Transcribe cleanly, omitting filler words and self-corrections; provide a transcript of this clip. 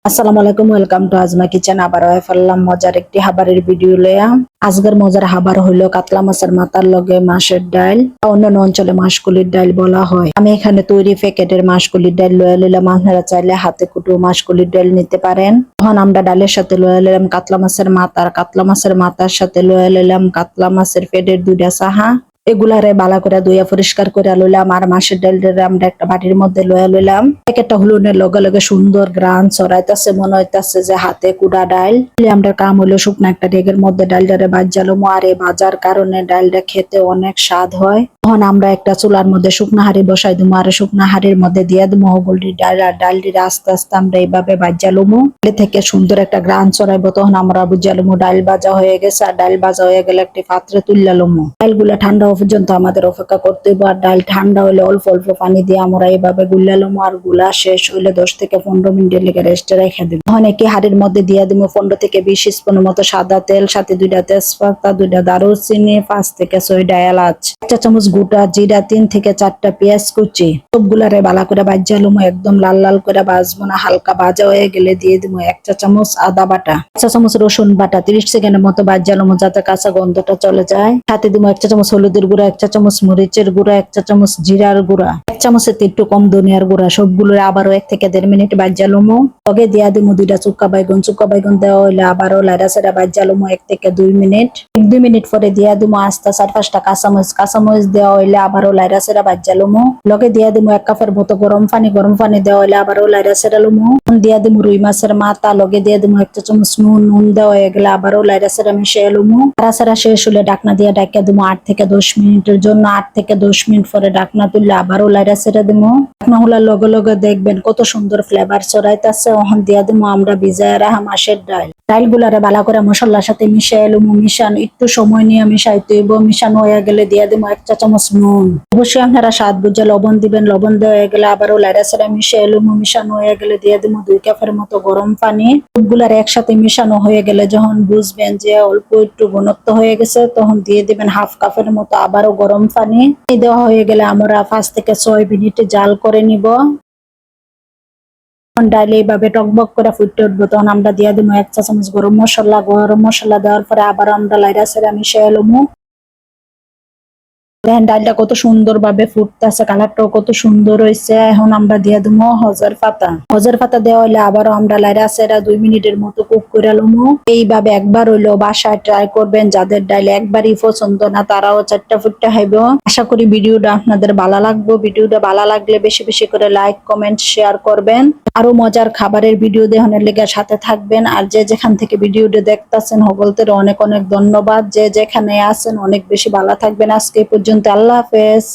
আসসালামু আলাইকুম, welcome to asthma kitchen. আবারও ফেললাম মজার একটি হাবারের ভিডিও লইয়া। আজকের মজার হাবার হইলো কাতলা মাছের মাথার লগে মাছের ডাল। অন্যান্য অঞ্চলে মাছকুলির ডাল বলা হয়। আমি এখানে তৈরি প্যাকেটের মাছকুলির ডাল লইয়া লইলাম। আপনারা চাইলে হাতে কুটো মাছকুলির ডাল নিতে পারেন। তখন আমরা ডালের সাথে লইয়া লইলাম কাতলা মাছের মাথা, আর কাতলা মাছের মাথার সাথে লইয়া লইলাম কাতলা মাছের পেটের দুইটা সাহা। এগুলারে বালা করে ধুইয়া পরিষ্কার করে লইলাম। আর মাছের ডালটা আমরা একটা বাটির মধ্যে লইয়া লইলাম। একটা হলুনের লগে লগে সুন্দর গ্রান ছড়াইতেছে, মনে হইতাছে যে হাতে কুড়া ডাল। আমরা কাম হইলো শুকনা একটা ডেগের মধ্যে ডালটারে বাজালো। আর এই বাজার কারণে ডালটা খেতে অনেক স্বাদ হয়। তখন আমরা একটা চুলার মধ্যে শুকনা হাড়ি বসাই দিব, আর শুকনা হাড়ির মধ্যে দিয়ে দিব হগুলটি ডাল। আর ডালটি আস্তে আস্তে আমরা এইভাবে বাজালুমু। থেকে সুন্দর একটা গ্রান ছড়াইবো। তখন আমরা বুঝালুমু ডাল ভাজা হয়ে গেছে। আর ডাল ভাজা হয়ে গেলে একটি পাত্রে তুললালুমু। ডালগুলা ঠান্ডা পর্যন্ত আমাদের অপেক্ষা করতে হবে। আর ডাল ঠান্ডা হলে অল্প অল্প পানি দিয়ে আমরা এইভাবে গুল্লালুমু। আর গুলা শেষ হইলে 10 থেকে 15 মিনিটের লেগে রেস্টে রেখে দিব। তখন একটি হাড়ির মধ্যে দিয়ে দিব 15 থেকে 20 স্পুনের মতো সাদা তেল, সাথে 2টা তেজপাতা, 2টা দারুচিনি, 5 থেকে 6টা এলাচ, 1 চা চামচ গোটা জিরা, 3 থেকে 4টা পেঁয়াজ কুচি। সবগুলারে ভালো করে ভাজালুমু। একদম লাল লাল করে ভাজবো না, হালকা ভাজা হয়ে গেলে দিয়ে দিব 1 চা চামচ আদা বাটা, 1 চা চামচ রসুন বাটা। 30 সেকেন্ডের মতো ভাজালুমু যাতে কাঁচা গন্ধটা চলে যায়। সাথে দিব 1 চা চামচ হলুদের গুঁড়া, 1 চা চামচ মরিচের গুঁড়া, 1 চা চামচ জিরার গুঁড়া, 1 চামচের একটু কম ধনিয়ার গুঁড়া। সবগুলো আবারও 1 থেকে 1.5 মিনিট ভাজালুমু। লগে দিয়া দিব 2টা চুক্কা বাইগন দেওয়া হইলে আবারও লাইরা সেরা ভাজালুমু 1 থেকে 2 মিনিট। 1-2 মিনিট পরে দিয়া দিব আস্তা 4-5টা কাঁচামরিচ দেওয়া হইলে আবারও লাইরা সেরা ভাজালুমু। লগে দিয়া দিব 1 কাপের মতো গরম পানি দেওয়া হইলে আবারও লাইরা সেরা লুমু। দিয়া দিব রুই মাছের মাথা। লগে দিয়ে দিব 1 চা চামচ নুন দেওয়া হয়ে গেলে আবারও লাইরা সেরা মিশিয়ে লুমু। লাড়াচাড়া শেষ হলে ঢাকনা দিয়ে ঢাকা দিব 8 থেকে 10 মিনিটের জন্য। 8 থেকে 10 মিনিট পরে ঢাকনা তুললে আবারও লাইরা সেরা দিব। ঢাকনা হলার লগে লগে দেখবেন কত সুন্দর ফ্লেভার ছড়াইতেছে। ওখান দিয়া দিব আমরা ভিজায় রাখা মাছের ডাল। ডালগুলারে ভালো করে মশলার সাথে মিশিয়ে লুমু। মিশানো একটু সময় নিয়ে মিশাইতে হইব। মিশানো হয়ে গেলে দিয়ে দিব 1 চা চামচ নুন। অবশ্যই আপনারা স্বাদ বুঝে লবণ দিবেন। লবণ দেওয়া হয়ে গেলে আবারও লাইরা সেরা মিশিয়ে লুমু। মিশানো হয়ে গেলে দিয়ে দিব 2 কাপের মতো গরম পানি। সবগুলার একসাথে মিশানো হয়ে গেলে যখন বুঝবেন যে অল্প একটু ঘনত্ব হয়ে গেছে, তখন দিয়ে দিবেন 1/2 কাপের মতো আবারও গরম পানি। দেওয়া হয়ে গেলে আমরা 5 থেকে 6 মিনিট জাল করে নিব। ডাল এইভাবে টকবক করে ফুটে উঠবো, তখন আমরা দিয়ে দিব 1 চা চামচ গরম মশলা দেওয়ার পরে আবার আমরা লাইরা সেরা মিশিয়ে লুমু। দেখেন ডালটা কত সুন্দর ভাবে ফুটতেছে, কালারটাও কত সুন্দর হয়েছে। এখন আমরা দিয়ে দেবো হজের পাতা দেওয়া হইলে আবারও আমরা লাইরা সেরা 2 মিনিটের মতো কুক করে লমু। এইভাবে একবার হইলো বাসায় ট্রাই করবেন। যাদের ডাল একবারই পছন্দ না তারাও 4টা ফুটটা খাইব। আশা করি ভিডিওটা আপনাদের ভালো লাগবে। ভিডিওটা ভালো লাগলে বেশি বেশি করে লাইক, কমেন্ট, শেয়ার করবেন। আরো মজার খাবারের ভিডিও দেখানোর লেগে সাথে থাকবেন। আর যে যেখান থেকে ভিডিওটা দেখতেছেন সকলদের অনেক অনেক ধন্যবাদ। যে যেখানে আছেন অনেক বেশি ভালো থাকবেন। আজকে পর্যন্ত আল্লাহ হাফেজ।